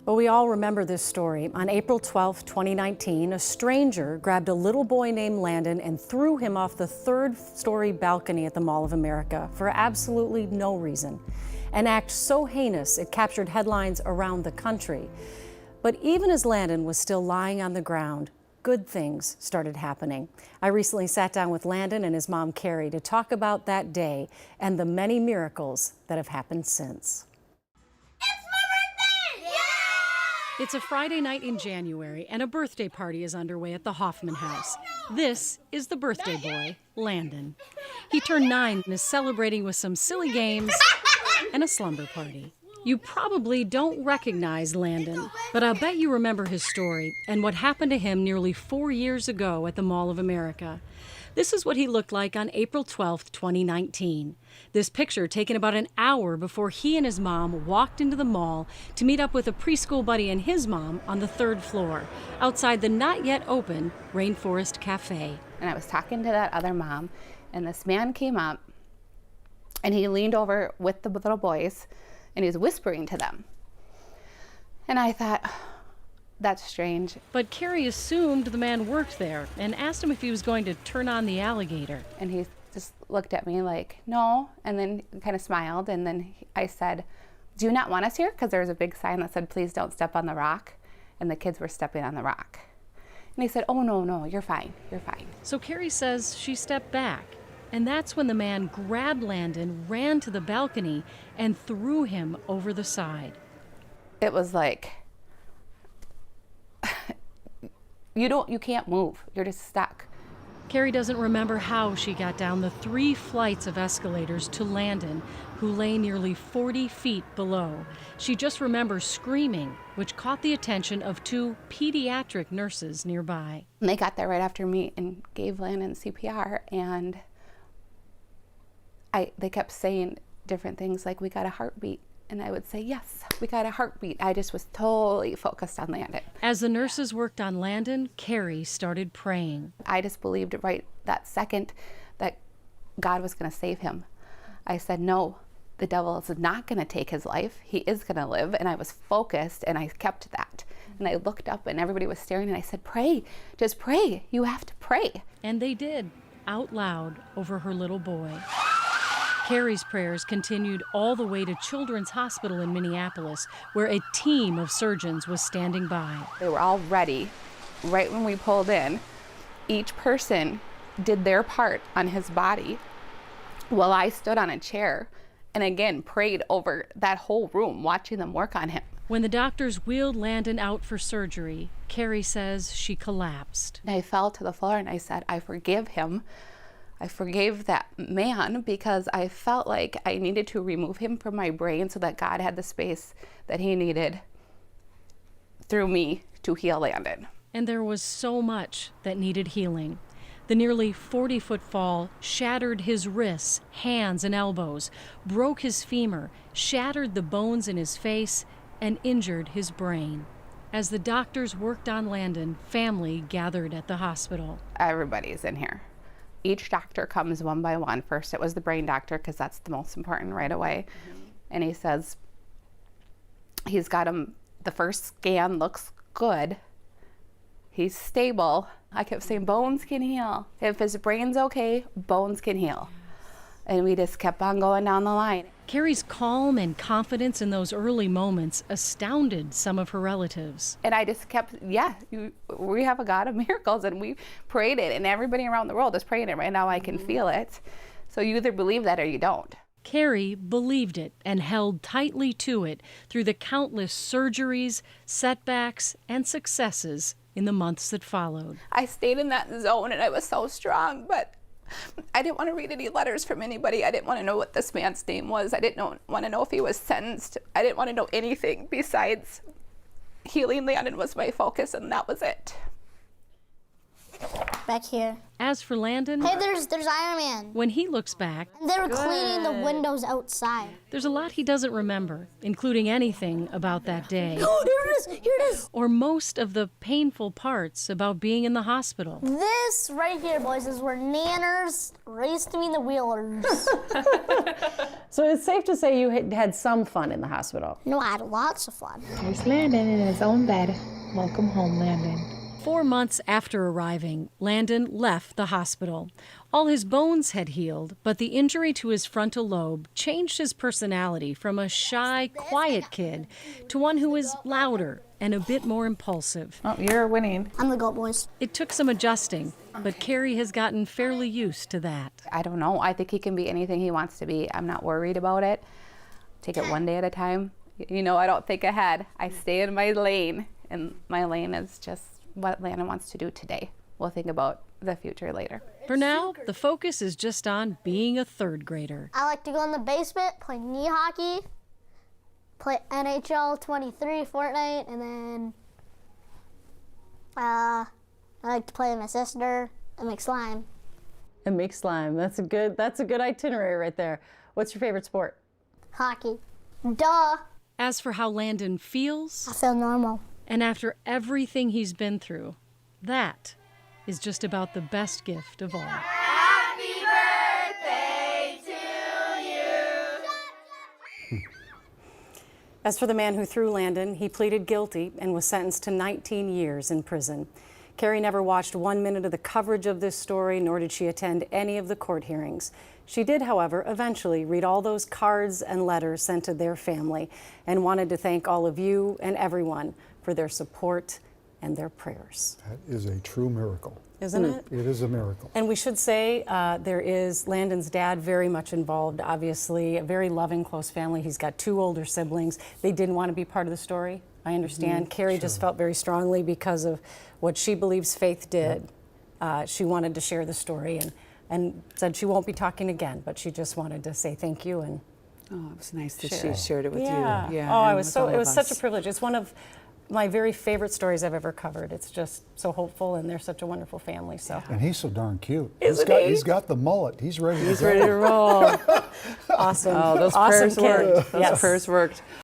Well, we all remember this story. On April 12, 2019, a stranger grabbed a little boy named Landon and threw him off the third-story balcony at the Mall of America for absolutely no reason. An act so heinous it captured headlines around the country. But even as Landon was still lying on the ground, good things started happening. I recently sat down with Landon and his mom, Carrie, to talk about that day and the many miracles that have happened since. It's a Friday night in January, and a birthday party is underway at the Hoffman House. This is the birthday boy, Landon. He turned 9 and is celebrating with some silly games and a slumber party. You probably don't recognize Landon, but I'll bet you remember his story and what happened to him nearly 4 years ago at the Mall of America. This is what he looked like on April 12, 2019. This picture taken about an hour before he and his mom walked into the mall to meet up with a preschool buddy and his mom on the 3rd floor, outside the not yet open Rainforest Cafe. And I was talking to that other mom, and this man came up, and he leaned over with the little boys, and he was whispering to them. And I thought, that's strange. But Carrie assumed the man worked there and asked him if he was going to turn on the alligator. And he just looked at me like, no, and then kind of smiled. And then I said, do you not want us here? Because there was a big sign that said, please don't step on the rock. And the kids were stepping on the rock. And he said, oh, no, you're fine, you're fine. So Carrie says she stepped back. And that's when the man grabbed Landon, ran to the balcony, and threw him over the side. It was like, you can't move. You're just stuck. Carrie doesn't remember how she got down the 3 flights of escalators to Landon, who lay nearly 40 feet below. She just remembers screaming, which caught the attention of 2 pediatric nurses nearby. And they got there right after me and gave Landon CPR, and they kept saying different things like, we got a heartbeat. And I would say, yes, we got a heartbeat. I just was totally focused on Landon. As the nurses worked on Landon, Carrie started praying. I just believed right that second that God was going to save him. I said, no, the devil is not going to take his life. He is going to live. And I was focused, and I kept that. And I looked up, and everybody was staring, and I said, pray, just pray. You have to pray. And they did, out loud over her little boy. Carrie's prayers continued all the way to Children's Hospital in Minneapolis, where a team of surgeons was standing by. They were all ready. Right when we pulled in, each person did their part on his body while I stood on a chair and again prayed over that whole room, watching them work on him. When the doctors wheeled Landon out for surgery, Carrie says she collapsed. I fell to the floor and I said, I forgive him. I forgave that man because I felt like I needed to remove him from my brain so that God had the space that he needed through me to heal Landon. And there was so much that needed healing. The nearly 40-foot fall shattered his wrists, hands, and elbows, broke his femur, shattered the bones in his face, and injured his brain. As the doctors worked on Landon, family gathered at the hospital. Everybody's in here. Each doctor comes one by one. First, it was the brain doctor, because that's the most important right away. And he says, he's got him, the first scan looks good. He's stable. I kept saying, bones can heal. If his brain's okay, bones can heal. And we just kept on going down the line. Carrie's calm and confidence in those early moments astounded some of her relatives. And I just kept, we have a God of miracles, and we prayed it, and everybody around the world is praying it. Right now I can feel it. So you either believe that or you don't. Carrie believed it and held tightly to it through the countless surgeries, setbacks, and successes in the months that followed. I stayed in that zone, and I was so strong, but I didn't want to read any letters from anybody. I didn't want to know what this man's name was. I didn't want to know if he was sentenced. I didn't want to know anything besides healing Landon was my focus, and that was it. Back here. As for Landon, Hey, there's Iron Man. when he looks back, And they were cleaning the windows outside. there's a lot he doesn't remember, including anything about that day, Oh, here it is. Here it is. or most of the painful parts about being in the hospital. This right here, boys, is where Nanners raced me in the wheelers. So it's safe to say you had some fun in the hospital. No, I had lots of fun. There's Landon in his own bed. Welcome home, Landon. 4 months after arriving, Landon left the hospital. All his bones had healed, but the injury to his frontal lobe changed his personality from a shy, quiet kid to one who is louder and a bit more impulsive. Oh, you're winning. I'm the GOAT, boys. It took some adjusting, but Carrie has gotten fairly used to that. I don't know. I think he can be anything he wants to be. I'm not worried about it. Take it one day at a time. You know, I don't think ahead. I stay in my lane, and my lane is just what Landon wants to do today. We'll think about the future later. For now, the focus is just on being a third grader. I like to go in the basement, play knee hockey, play NHL 23, Fortnite, and then I like to play with my sister and make slime. And make slime. That's a good itinerary right there. What's your favorite sport? Hockey. Duh. As for how Landon feels, I feel normal. and after everything he's been through, that is just about the best gift of all. As for the man who threw Landon, he pleaded guilty and was sentenced to 19 years in prison. Carrie never watched 1 minute of the coverage of this story, nor did she attend any of the court hearings. She did, however, eventually read all those cards and letters sent to their family and wanted to thank all of you and everyone for their support and their prayers. That is a true miracle. Isn't it? It is a miracle. And we should say there is Landon's dad very much involved, obviously, a very loving, close family. He's got 2 older siblings. They didn't want to be part of the story, I understand. Carrie just felt very strongly because of what she believes Faith did. She wanted to share the story and said she won't be talking again, but she just wanted to say thank you. And Oh, it was nice that she shared it with yeah. you. Oh, and with all it of was such a us. privilege. It's one of my very favorite stories I've ever covered. It's just so hopeful, and they're such a wonderful family. So And he's so darn cute. Isn't he? He's got the mullet. He's ready to go. He's ready to roll. awesome. Oh, those awesome prayers kid. worked. Those Yes. prayers worked.